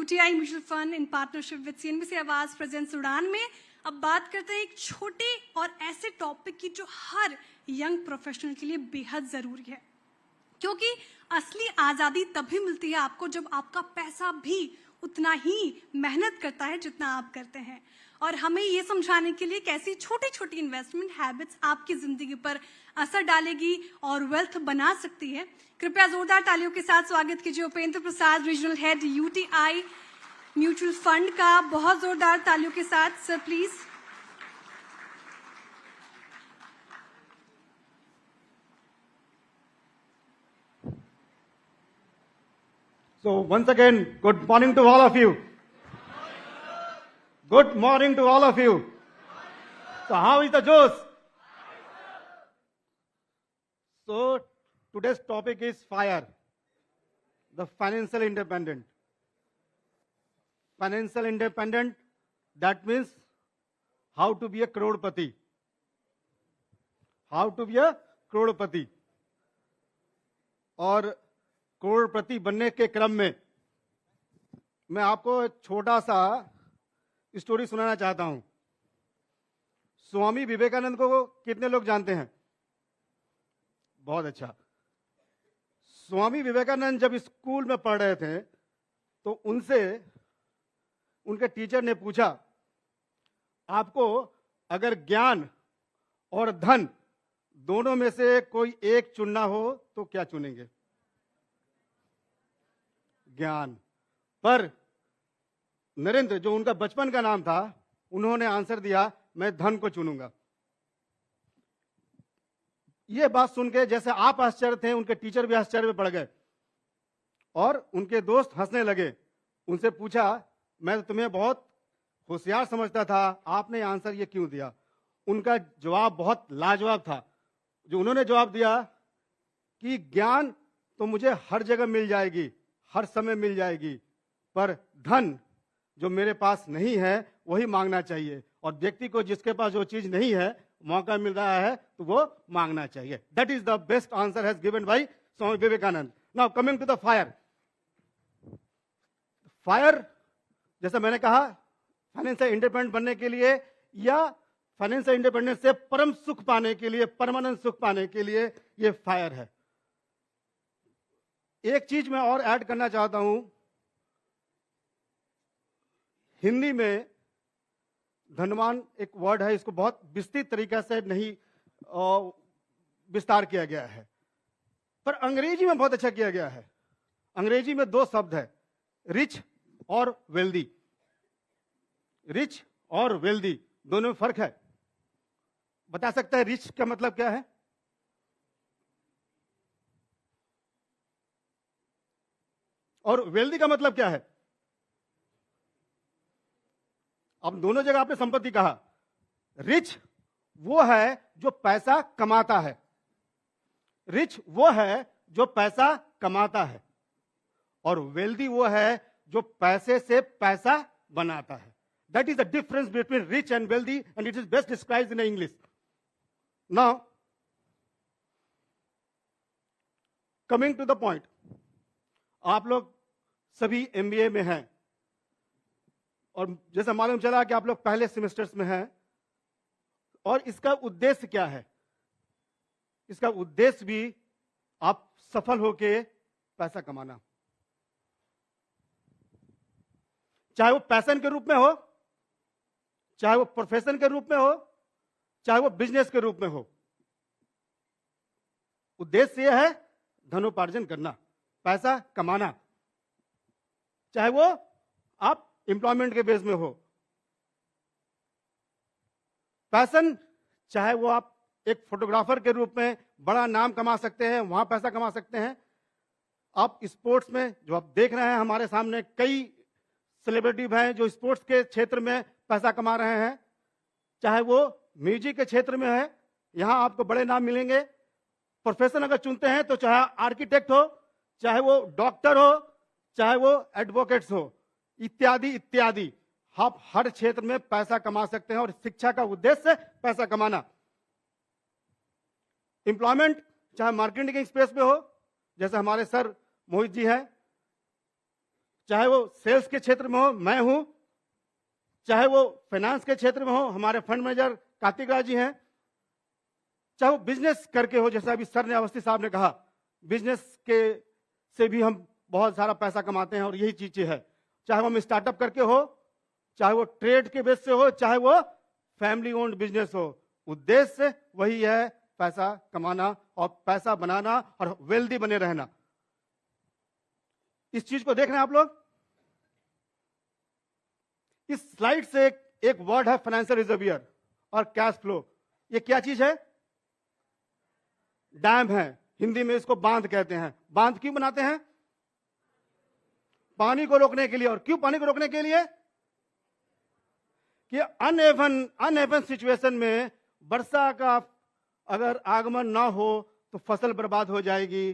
UTI mutual fund in partnership with CNBC आवाज presents उड़ान में अब बात करते हैं एक छोटे और ऐसे टॉपिक की जो हर यंग प्रोफेशनल के लिए बेहद जरूरी है, क्योंकि असली आजादी तभी मिलती है आपको जब आपका पैसा भी उतना ही मेहनत करता है जितना आप करते हैं। और हमें ये समझाने के लिए कैसी छोटी छोटी इन्वेस्टमेंट हैबिट्स आपकी जिंदगी पर असर डालेगी और वेल्थ बना सकती है, कृपया जोरदार तालियों के साथ स्वागत कीजिए Upendra Prasad, regional head UTI mutual fund का। बहुत जोरदार तालियों के साथ sir please. So once again, good morning to all of you. Good morning to all of you. So how is the Joes? So today's topic is FIRE, the financial independent. Financial independent, that means how to be a crorepati. How to be a crorepati. और करोड़पति बनने के क्रम में मैं आपको एक छोटा सा स्टोरी सुनाना चाहता हूं। स्वामी विवेकानंद को कितने लोग जानते हैं? बहुत अच्छा। स्वामी विवेकानंद जब स्कूल में पढ़ रहे थे तो उनसे उनके टीचर ने पूछा, आपको अगर ज्ञान और धन दोनों में से कोई एक चुनना हो तो क्या चुनेंगे? ज्ञान। पर नरेंद्र, जो उनका बचपन का नाम था, उन्होंने आंसर दिया, मैं धन को चुनूंगा। यह बात सुन के जैसे आप आश्चर्य थे, उनके टीचर भी आश्चर्य में पड़ गए और उनके दोस्त हंसने लगे। उनसे पूछा, मैं तुम्हें बहुत होशियार समझता था, आपने आंसर ये क्यों दिया? उनका जवाब बहुत लाजवाब था। जो उन्होंने जवाब दिया कि ज्ञान तो मुझे हर जगह मिल जाएगी, हर समय मिल जाएगी, पर धन जो मेरे पास नहीं है वही मांगना चाहिए। और व्यक्ति को जिसके पास जो चीज नहीं है, मौका मिल रहा है तो वो मांगना चाहिए। That is the best answer has given by Swami Vivekananda. Now coming to the fire. Fire, जैसा मैंने कहा, फाइनेंशियल इंडिपेंडेंट बनने के लिए या फाइनेंशियल इंडिपेंडेंस से परम सुख पाने के लिए, परमानेंट सुख पाने के लिए ये फायर है। एक चीज मैं और ऐड करना चाहता हूं। हिंदी में धनवान एक वर्ड है, इसको बहुत विस्तृत तरीके से नहीं विस्तार किया गया है, पर अंग्रेजी में बहुत अच्छा किया गया है। अंग्रेजी में दो शब्द है, रिच और वेल्दी। रिच और वेल्दी दोनों में फर्क है। बता सकता है रिच का मतलब क्या है? और वेल्दी का मतलब क्या है? अब दोनों जगह आपने संपत्ति कहा। रिच वो है जो पैसा कमाता है, रिच वो है जो पैसा कमाता है, और वेल्दी वो है जो पैसे से पैसा बनाता है। That is the difference between rich and wealthy and it is best described in English. Now coming to the point, आप लोग सभी एमबीए में हैं और जैसा मालूम चला कि आप लोग पहले सेमेस्टर्स में हैं, और इसका उद्देश्य क्या है? इसका उद्देश्य भी आप सफल होके पैसा कमाना, चाहे वो पैशन के रूप में हो, चाहे वो प्रोफेशन के रूप में हो, चाहे वो बिजनेस के रूप में हो। उद्देश्य यह है धनोपार्जन करना, पैसा कमाना, चाहे वो आप एम्प्लॉयमेंट के बेस में हो। पैशन, चाहे वो आप एक फोटोग्राफर के रूप में बड़ा नाम कमा सकते हैं, वहां पैसा कमा सकते हैं। आप स्पोर्ट्स में जो आप देख रहे हैं, हमारे सामने कई सेलिब्रिटी हैं जो स्पोर्ट्स के क्षेत्र में पैसा कमा रहे हैं। चाहे वो म्यूजिक के क्षेत्र में है, यहां आपको बड़े नाम मिलेंगे। प्रोफेशन अगर चुनते हैं तो चाहे आर्किटेक्ट हो, चाहे वो डॉक्टर हो, चाहे वो एडवोकेट्स हो, इत्यादि इत्यादि, आप हर क्षेत्र में पैसा कमा सकते हैं और शिक्षा का उद्देश्य पैसा कमाना। एम्प्लॉयमेंट चाहे मार्केटिंग स्पेस में हो, जैसे हमारे सर मोहित जी हैं, चाहे वो सेल्स के क्षेत्र में हो, मैं हूं, चाहे वो फाइनेंस के क्षेत्र में हो, हमारे फंड मैनेजर कार्तिक राज जी हैं, चाहे वो बिजनेस करके हो, जैसा अभी सर ने अवस्थी साहब ने कहा, बिजनेस के से भी हम बहुत सारा पैसा कमाते हैं और यही चीजें है। चाहे वो हम स्टार्टअप करके हो, चाहे वो ट्रेड के बेस से हो, चाहे वो फैमिली ओन्ड बिजनेस हो, उद्देश्य वही है, पैसा कमाना और पैसा बनाना और वेल्दी बने रहना। इस चीज को देख रहे हैं आप लोग। इस स्लाइड से एक वर्ड है फाइनेंशियल रिजर्वियर और कैश फ्लो। ये क्या चीज है? डैम है, हिंदी में इसको बांध कहते हैं। बांध क्यों बनाते हैं? पानी को रोकने के लिए। और क्यों पानी को रोकने के लिए? कि अनएवन सिचुएशन में वर्षा का अगर आगमन ना हो तो फसल बर्बाद हो जाएगी।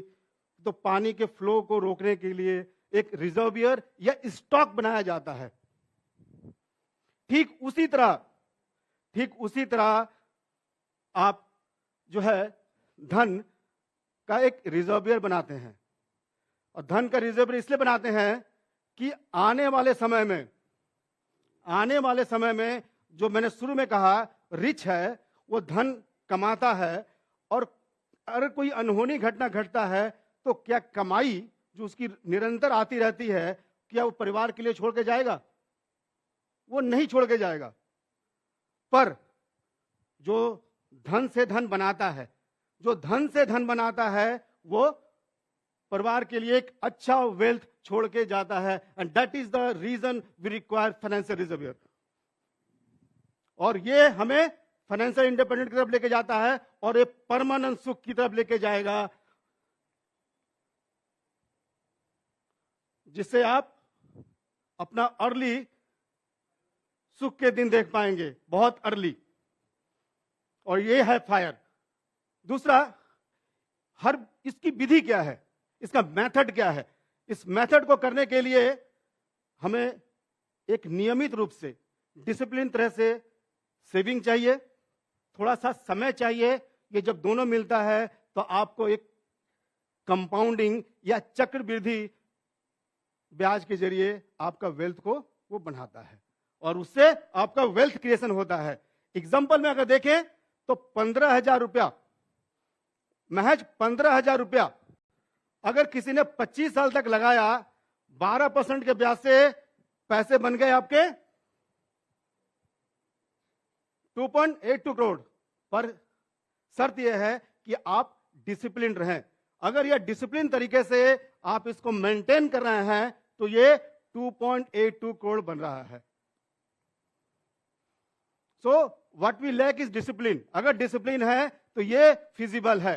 तो पानी के फ्लो को रोकने के लिए एक रिजर्वियर या स्टॉक बनाया जाता है। ठीक उसी तरह आप जो है धन का एक रिजर्वियर बनाते हैं। और धन का रिजर्वियर इसलिए बनाते हैं कि आने वाले समय में जो मैंने शुरू में कहा, रिच है वो धन कमाता है, और अगर कोई अनहोनी घटना घटता है तो क्या कमाई जो उसकी निरंतर आती रहती है, क्या वो परिवार के लिए छोड़ के जाएगा? वो नहीं छोड़ के जाएगा। पर जो धन से धन बनाता है वो परिवार के लिए एक अच्छा वेल्थ छोड़ के जाता है। And that is the reason we require financial reservoir. और ये हमें फाइनेंशियल इंडिपेंडेंट की तरफ लेके जाता है और एक परमानेंट सुख की तरफ लेके जाएगा, जिससे आप अपना अर्ली सुख के दिन देख पाएंगे, बहुत अर्ली। और ये है फायर। दूसरा, इसकी विधि क्या है, इसका मेथड क्या है? इस मेथड को करने के लिए हमें एक नियमित रूप से डिसिप्लिन तरह से सेविंग चाहिए, थोड़ा सा समय चाहिए। ये जब दोनों मिलता है तो आपको एक कंपाउंडिंग या चक्रवृद्धि ब्याज के जरिए आपका वेल्थ को वो बढ़ाता है और उससे आपका वेल्थ क्रिएशन होता है। एग्जाम्पल में अगर देखें तो 15,000 रुपया, महज 15,000 रुपया अगर किसी ने 25 साल तक लगाया, 12% के ब्याज से पैसे बन गए आपके 2.82 करोड़। पर शर्त यह है कि आप डिसिप्लिन रहें। अगर यह डिसिप्लिन तरीके से आप इसको मेंटेन कर रहे हैं तो ये 2.82 करोड़ बन रहा है। So what we lack is discipline. अगर डिसिप्लिन है तो ये फिजिबल है।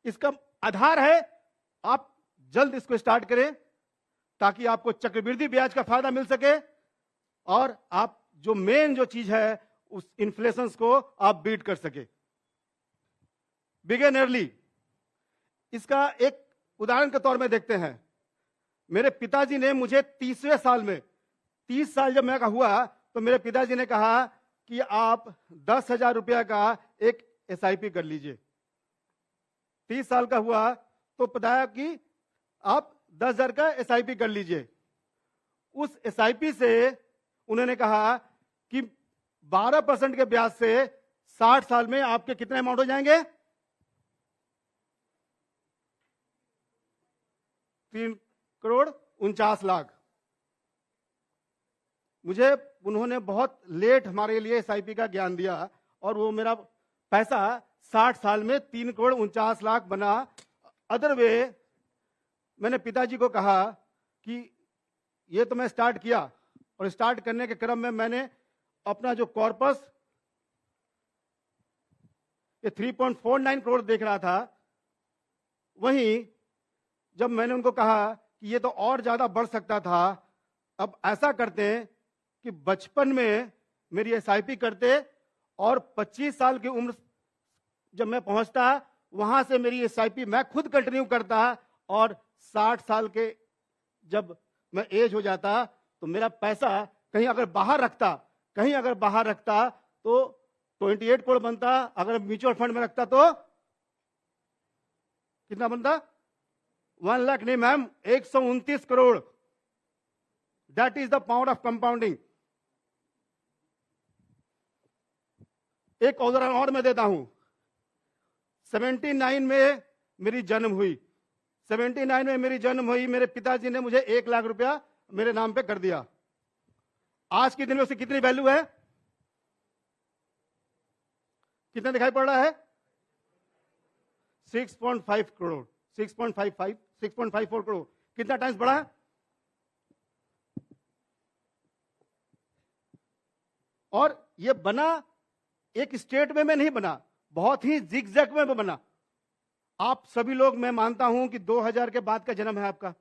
इसका आधार है आप जल्द इसको स्टार्ट करें ताकि आपको चक्रवृद्धि ब्याज का फायदा मिल सके और आप जो मेन जो चीज है उस इन्फ्लेशन को आप बीट कर सके। Begin early. इसका एक उदाहरण के तौर में देखते हैं। मेरे पिताजी ने मुझे 30वें साल में, 30 साल जब मैं का हुआ तो मेरे पिताजी ने कहा कि आप 10,000 रुपया का एक SIP कर लीजिए। 30 साल का हुआ तो बताया कि आप 10,000 का SIP कर लीजिए। उस SIP से उन्होंने कहा कि 12% के ब्याज से 60 साल में आपके कितने अमाउंट हो जाएंगे? 3,49,00,000। मुझे उन्होंने बहुत लेट हमारे लिए SIP का ज्ञान दिया और वो मेरा पैसा 60 साल में 3,49,00,000 बना। अदर वे मैंने पिताजी को कहा कि ये तो मैं स्टार्ट किया और स्टार्ट करने के क्रम में मैंने अपना जो कॉर्पस ये 3.49 करोड़ देख रहा था। वहीं जब मैंने उनको कहा कि ये तो और ज्यादा बढ़ सकता था, अब ऐसा करते हैं कि बचपन में मेरी SIP करते और 25 साल की उम्र जब मैं पहुंचता वहां से मेरी SIP मैं खुद कंटिन्यू करता और 60 साल के जब मैं एज हो जाता तो मेरा पैसा कहीं अगर बाहर रखता तो 28 करोड़ बनता। अगर म्यूचुअल फंड में रखता तो कितना बनता? 1 लाख नहीं ma'am, 129 crore. That is the power of compounding. एक उदाहरण और मैं देता हूं। 79 में मेरी जन्म हुई। 79 में मेरी जन्म हुई, मेरे पिताजी ने मुझे 1 लाख रुपया मेरे नाम पे कर दिया। आज के दिन में उसकी कितनी वैल्यू है? कितना दिखाई पड़ रहा है? 6.5 करोड़, 6.55, 6.54 करोड़। कितना टाइम्स बढ़ा है? और ये बना एक स्टेट में नहीं बना, बहुत ही जिगजैग में बना। आप सभी लोग, मैं मानता हूं कि 2000 के बाद का जन्म है आपका।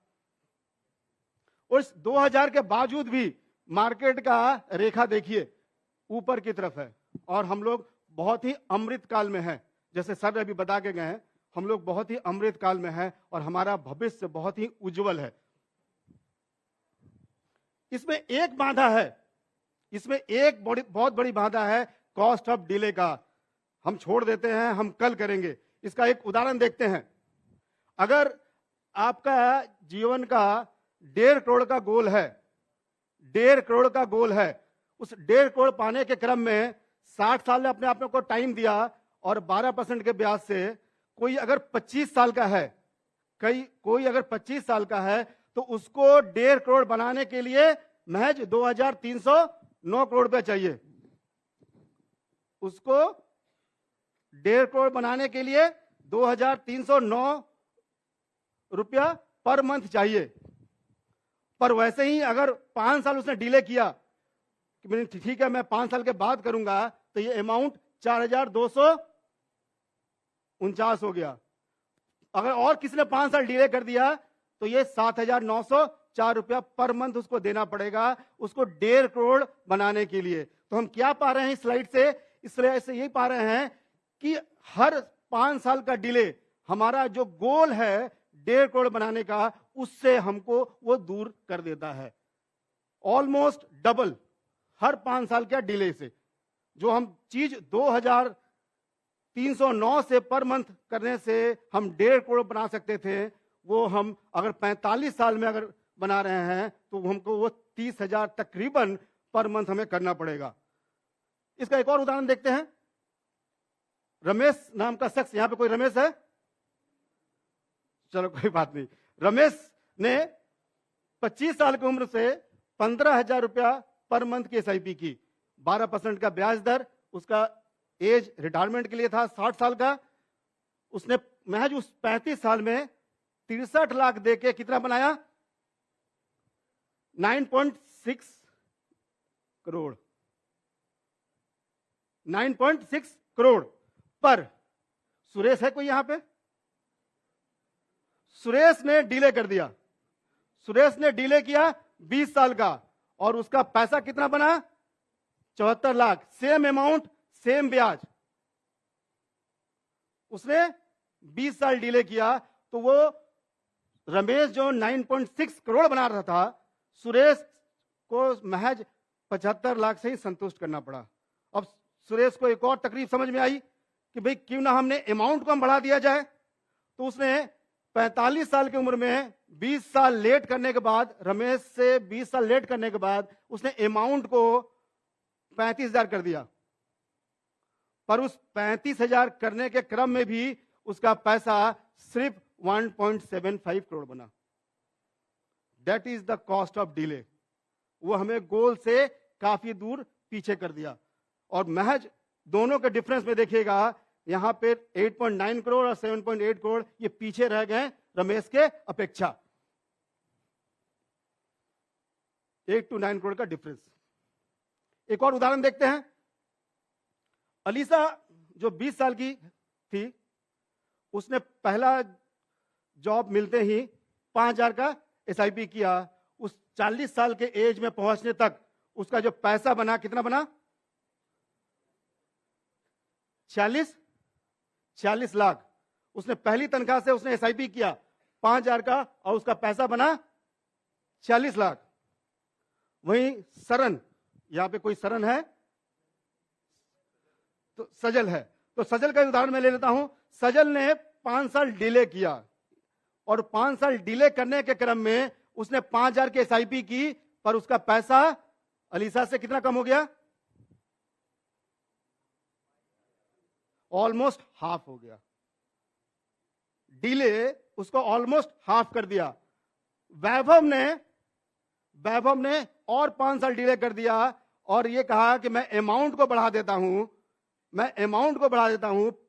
उस 2000 के बावजूद भी मार्केट का रेखा देखिए ऊपर की तरफ है, और हम लोग बहुत ही अमृत काल में हैं। जैसे सर अभी बता के गए हैं, हम लोग बहुत ही अमृत काल में हैं और हमारा भविष्य बहुत ही उज्जवल है। इसमें एक बाधा है, इसमें एक बहुत बड़ी बाधा है, कॉस्ट ऑफ डिले का। हम छोड़ देते हैं, हम कल करेंगे। इसका एक उदाहरण देखते हैं। अगर आपका जीवन का 1.5 करोड़ का गोल है, 1.5 करोड़ का गोल है, उस 1.5 करोड़ पाने के क्रम में 60 साल में अपने आप को टाइम दिया और 12% के ब्याज से कोई अगर 25 साल का है, कोई अगर 25 साल का है, तो उसको 1.5 करोड़ बनाने के लिए महज 2309 करोड़ रुपया चाहिए। उसको 1.5 करोड़ बनाने के लिए 2309 रुपया पर मंथ चाहिए। पर वैसे ही अगर 5 साल उसने डिले किया कि ठीक है मैं 5 साल के बाद करूंगा, तो ये अमाउंट 4249 हो गया। अगर और किसी ने 5 साल डिले कर दिया तो ये 7904 रुपया पर मंथ उसको देना पड़ेगा, उसको 1.5 करोड़ बनाने के लिए। तो हम क्या पा रहे हैं इस स्लाइड से? इस स्लाइड से यही पा रहे हैं कि हर 5 साल का डिले हमारा जो गोल है 1.5 करोड़ बनाने का, उससे हमको वो दूर कर देता है। ऑलमोस्ट डबल हर 5 साल के डिले से। जो हम चीज 2309 से पर मंथ करने से हम 1.5 करोड़ बना सकते थे, वो हम अगर 45 साल में अगर बना रहे हैं तो हमको वो 30,000 तकरीबन पर मंथ हमें करना पड़ेगा। इसका एक और उदाहरण देखते हैं। रमेश नाम का शख्स, यहां पे कोई रमेश है? चलो कोई बात नहीं। रमेश ने 25 साल की उम्र से 15,000 रुपया पर मंथ की एसआईपी की। 12% का ब्याज दर, उसका एज रिटायरमेंट के लिए था 60 साल का। उसने महज उस 35 साल में 63 लाख देके कितना बनाया? 9.6 करोड़। 9.6 करोड़। पर सुरेश है कोई यहां पे? सुरेश ने डिले कर दिया। सुरेश ने डिले किया 20 साल का, और उसका पैसा कितना बना? 74 लाख। सेम अमाउंट, सेम ब्याज। उसने 20 साल डिले किया तो वो रमेश जो 9.6 करोड़ बना रहा था, सुरेश को महज 75 लाख से ही संतुष्ट करना पड़ा। अब सुरेश को एक और तकलीफ समझ में आई कि भाई क्यों ना हमने अमाउंट को हम बढ़ा दिया जाए। तो उसने 45 साल की उम्र में 20 साल लेट करने के बाद, रमेश से 20 साल लेट करने के बाद उसने अमाउंट को 35,000 कर दिया। पर उस 35,000 करने के क्रम में भी उसका पैसा सिर्फ 1.75 करोड़ बना। That is the cost of delay. वो हमें गोल से काफी दूर पीछे कर दिया। और महज दोनों के डिफरेंस में देखिएगा, यहां पे 8.9 करोड़ और 7.8 करोड़ ये पीछे रह गए रमेश के अपेक्षा। 8 to 9 करोड़ का डिफरेंस। एक और उदाहरण देखते हैं। अलीसा जो 20 साल की थी, उसने पहला जॉब मिलते ही 5,000 का एसआईपी किया। उस 40 साल के एज में पहुंचने तक उसका जो पैसा बना, कितना बना? 40 लाख। उसने पहली तनख्वाह से उसने एसआईपी किया 5,000 का, और उसका पैसा बना 40 लाख। वहीं सरन, यहां पे कोई सरन है? तो सजल है। तो सजल का उदाहरण मैं ले लेता हूं। सजल ने 5 साल डिले किया और 5 साल डिले करने के क्रम में उसने 5,000 की SIP की, पर उसका पैसा अलीसा से कितना कम हो गया? ऑलमोस्ट हाफ हो गया। डिले उसको ऑलमोस्ट हाफ कर दिया। वैभव ने और 5 साल डिले कर दिया और ये कहा कि मैं अमाउंट को बढ़ा देता हूं,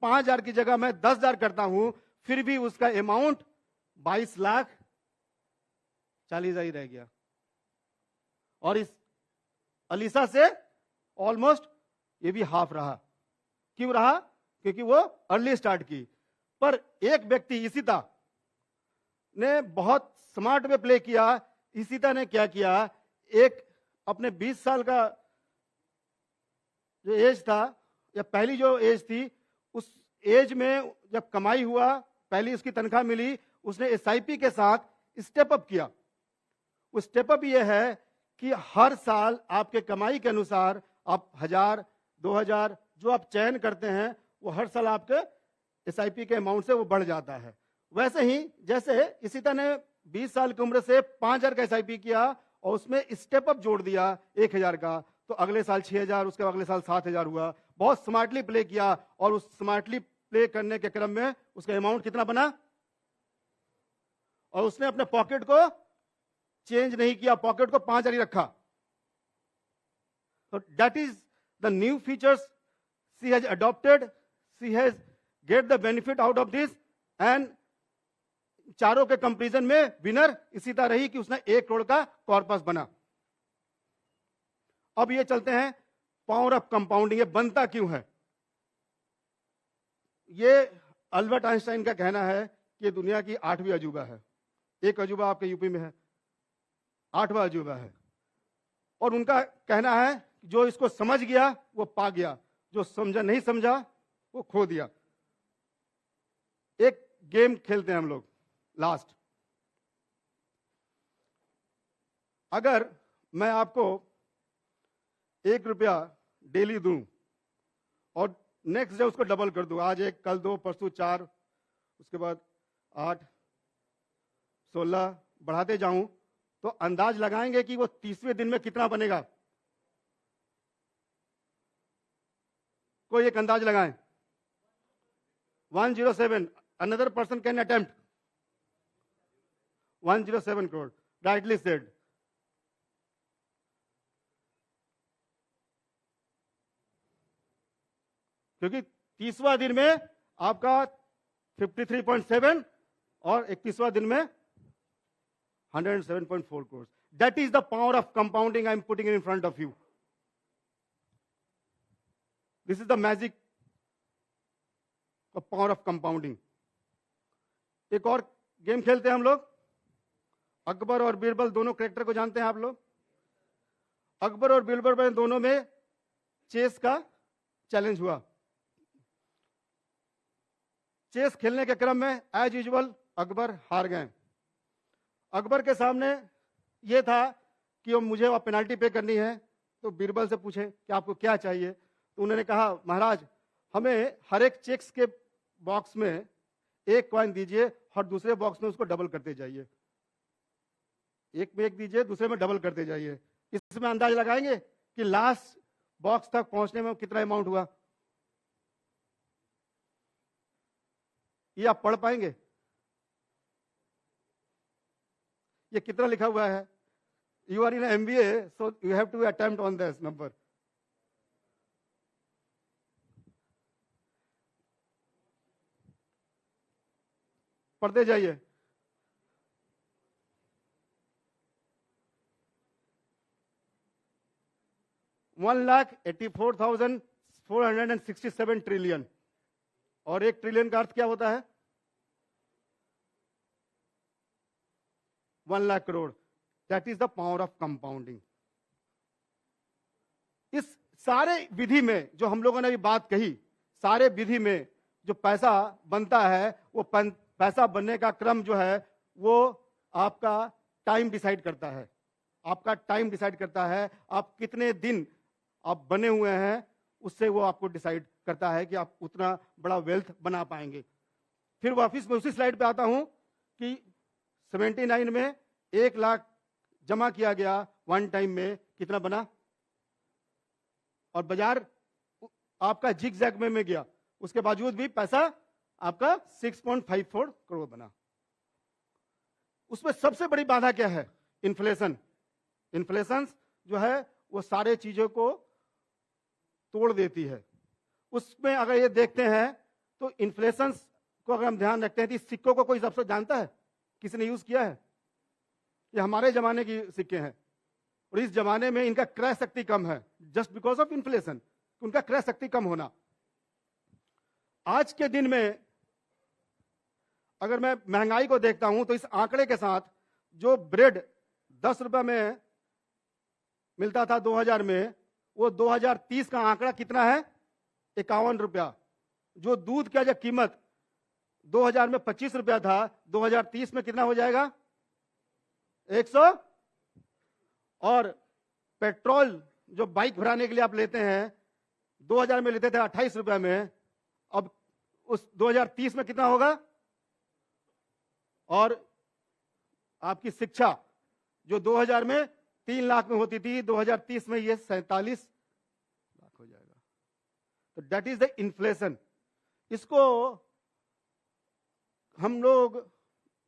5,000 की जगह मैं 10,000 करता हूं, फिर भी उसका अमाउंट 22,40,000 ही रह गया। और इस अलीसा से ऑलमोस्ट ये भी हाफ रहा। क्यों रहा? क्योंकि वो अर्ली स्टार्ट की। पर एक व्यक्ति इसिता ने बहुत स्मार्ट वे प्ले किया। इसिता ने क्या किया, एक अपने 20 साल का जो एज था, या पहली जो एज थी, उस एज में जब कमाई हुआ, पहली उसकी तनख्वाह मिली, उसने SIP के साथ स्टेप अप किया। वो स्टेप अप ये है कि हर साल आपके कमाई के अनुसार आप 1,000, 2,000 जो आप चयन करते हैं, वो हर साल आपके SIP के अमाउंट से वो बढ़ जाता है। वैसे ही जैसे इसिता ने 20 साल की उम्र से 5,000 का SIP किया और उसमें स्टेप अप जोड़ दिया 1,000 का, तो अगले साल 6,000, उसके अगले साल 7,000 हुआ। बहुत स्मार्टली प्ले किया और उस स्मार्टली प्ले करने के क्रम में उसका अमाउंट कितना बना, और उसने अपने पॉकेट को चेंज नहीं किया, पॉकेट को 5,000 ही रखा। तो that is the new features she has adopted, she has get the benefit out of this, and चारों के कंपैरिजन में विनर इसी तरह रही कि उसने 1 करोड़ का कॉर्पस बना। अब ये चलते हैं पावर ऑफ कंपाउंडिंग, ये बनता क्यों है। ये अल्बर्ट आइंस्टाइन का कहना है कि दुनिया की 8वीं अजूबा है। एक अजूबा आपके यूपी में है, 8वां अजूबा है। और उनका कहना है जो इसको समझ गया वो पा गया, जो समझा नहीं समझा वो खो दिया। एक गेम खेलते हैं हम लोग लास्ट। अगर मैं आपको 1 रुपया डेली दूं और नेक्स्ट डे उसको डबल कर दूं, आज 1, कल 2, परसों 4, उसके बाद 8, 16 बढ़ाते जाऊं, तो अंदाज लगाएंगे कि वो 30वें दिन में कितना बनेगा। कोई एक अंदाज लगाएं। 107। Another person can attempt. 107 crore, rightly said. क्योंकि 30वां दिन में आपका 53.7 और 31वां दिन में 107.4 crores. That is the power of compounding I am putting in front of you. This is the magic of power of compounding. एक और गेम खेलते हैं हम लोग। अकबर और बीरबल दोनों कैरेक्टर को जानते हैं आप लोग। अकबर और बीरबल में दोनों में चेस का चैलेंज हुआ। चेस खेलने के क्रम में एज यूजुअल अकबर हार गए। अकबर के सामने यह था कि मुझे वह पेनाल्टी पे करनी है, तो बीरबल से पूछे कि आपको क्या चाहिए। तो उन्होंने कहा महाराज हमें हर एक चेक्स के बॉक्स में 1 कॉइन दीजिए और दूसरे बॉक्स में उसको डबल करते जाइए। एक में 1 दीजिए, दूसरे में डबल करते जाइए। इसमें अंदाज लगाएंगे कि लास्ट बॉक्स तक पहुंचने में कितना अमाउंट हुआ। ये आप पढ़ पाएंगे? ये कितना लिखा हुआ है? You are in MBA, so you have to attempt on this number. पढ़ते जाइए। $1,84,467 ट्रिलियन। और 1 ट्रिलियन का अर्थ क्या होता है? 1 lakh crore. That is the power of compounding. इस सारे विधि में जो हम लोगों ने अभी बात कही, सारे विधि में जो पैसा बनता है, वो पैसा बनने का क्रम जो है वो आपका टाइम डिसाइड करता है। आपका टाइम डिसाइड करता है, आप कितने दिन आप बने हुए हैं, उससे वो आपको डिसाइड करता है कि आप उतना बड़ा वेल्थ बना पाएंगे। फिर वापिस मैं उसी स्लाइड पे आता हूं कि 79 में 1 लाख जमा किया गया वन टाइम में, कितना बना? और बाजार आपका जिग जैग में गया, उसके बावजूद भी पैसा आपका 6.54 करोड़ बना। उसमें सबसे बड़ी बाधा क्या है? इन्फ्लेशन। इन्फ्लेशन जो है वो सारे चीजों को तोड़ देती है। उसमें अगर ये देखते हैं तो इन्फ्लेशन को अगर हम ध्यान रखते हैं तो सिक्कों को कोई सबसे जानता है? किसी ने यूज किया है? ये हमारे जमाने की सिक्के हैं और इस जमाने में इनका क्रय शक्ति कम है, जस्ट बिकॉज ऑफ इन्फ्लेशन, उनका क्रय शक्ति कम होना। आज के दिन में अगर मैं महंगाई को देखता हूं तो इस आंकड़े के साथ जो ब्रेड 10 रुपए में मिलता था 2000 में, वो 2030 का आंकड़ा कितना है? 51 रुपया। जो दूध का जो कीमत 2000 में 25 रुपया था, 2030 में कितना हो जाएगा? 100। और पेट्रोल जो बाइक भराने के लिए आप लेते हैं, 2000 में लेते थे 28 रुपया में, अब उस 2030 में कितना होगा? और आपकी शिक्षा जो 2000 में 3 लाख में होती थी, 2030 में ये 47 लाख हो जाएगा। तो दैट इज द इन्फ्लेशन। इसको हम लोग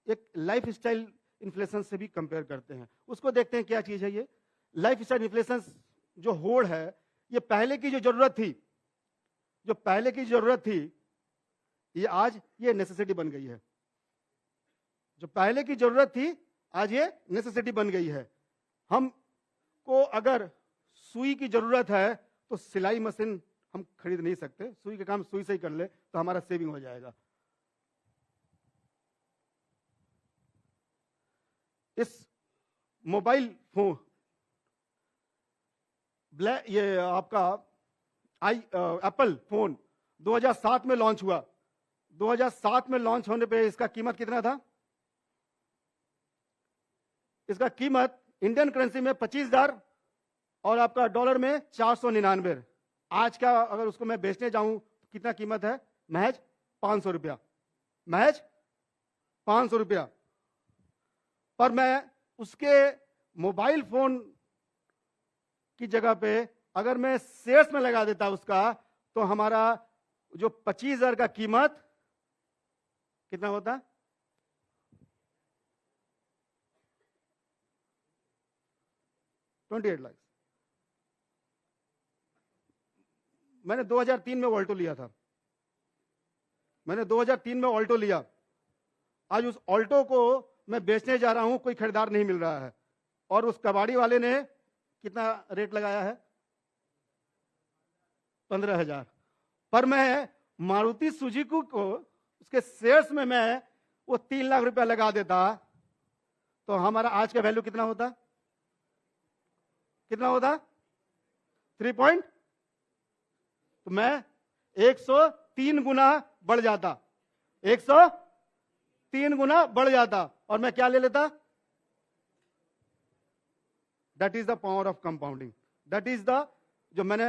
एक लाइफ स्टाइल इन्फ्लेशन से भी कंपेयर करते हैं। उसको देखते हैं क्या चीज है ये लाइफ स्टाइल इन्फ्लेशन। जो होड़ है, ये पहले की जो जरूरत थी, जो पहले की जरूरत थी, ये आज ये नेसेसिटी बन गई है। जो पहले की जरूरत थी आज ये नेसेसिटी बन गई है। हमको अगर सुई की जरूरत है तो सिलाई मशीन हम खरीद नहीं सकते, सुई का काम सुई से ही कर ले तो हमारा सेविंग हो जाएगा। इस मोबाइल फोन ये आपका एप्पल फोन 2007 में लॉन्च हुआ। 2007 में लॉन्च होने पे इसका कीमत कितना था? इसका कीमत इंडियन करेंसी में 25,000 और आपका डॉलर में 499। आज का अगर उसको मैं बेचने जाऊं तो कितना कीमत है? महज 500 रुपया। महज 500 रुपया। पर मैं उसके मोबाइल फोन की जगह पे अगर मैं शेयर्स में लगा देता उसका, तो हमारा जो 25,000 का कीमत कितना होता? 28 लाख। मैंने 2003 में ऑल्टो लिया था। मैंने 2003 में ऑल्टो लिया। आज उस ऑल्टो को मैं बेचने जा रहा हूं, कोई खरीदार नहीं मिल रहा है। और उस कबाड़ी वाले ने कितना रेट लगाया है? 15,000। पर मैं मारुति सुजुकी को उसके शेयर्स में मैं वो 3 लाख रुपया लगा देता, तो हमारा आज का वैल्यू कितना होता? कितना होता? 3 पॉइंट। तो मैं 103 गुना बढ़ जाता, 103 गुना बढ़ जाता। और मैं क्या ले लेता? That is the power of compounding. That is the, जो मैंने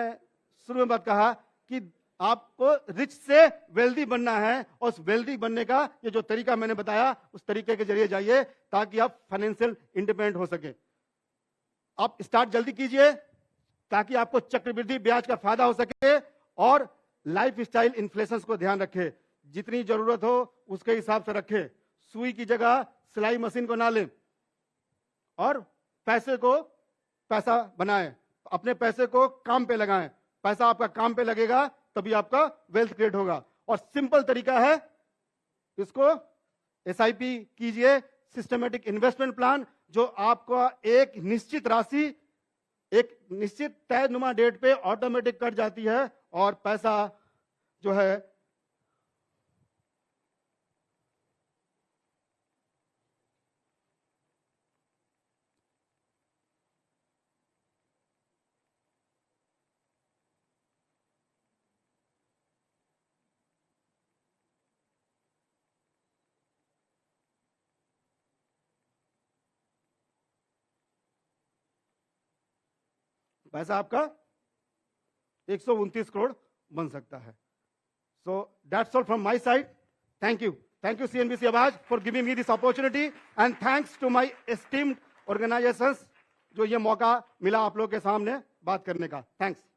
शुरू में बात कहा कि आपको रिच से वेल्दी बनना है, और उस वेल्दी बनने का ये जो तरीका मैंने बताया, उस तरीके के जरिए जाइए ताकि आप फाइनेंशियल इंडिपेंडेंट हो सके। आप स्टार्ट जल्दी कीजिए ताकि आपको चक्रवृद्धि ब्याज का फायदा हो सके, और लाइफ स्टाइल इन्फ्लेशन को ध्यान रखे। जितनी जरूरत हो उसके हिसाब से रखे। सुई की जगह सिलाई मशीन को ना लें, और पैसे को पैसा बनाएं। अपने पैसे को काम पे लगाएं। पैसा आपका काम पे लगेगा तभी आपका वेल्थ क्रिएट होगा। और सिंपल तरीका है, इसको SIP कीजिए, सिस्टमेटिक इन्वेस्टमेंट प्लान, जो आपका एक निश्चित राशि एक निश्चित तय नुमा डेट पे ऑटोमेटिक कट जाती है, और पैसा जो है पैसा आपका 129 करोड़ बन सकता है। So that's all from my side. Thank you. Thank you CNBC आवाज for giving me this opportunity and thanks to my esteemed organizations जो ये मौका मिला आप लोग के सामने बात करने का. Thanks.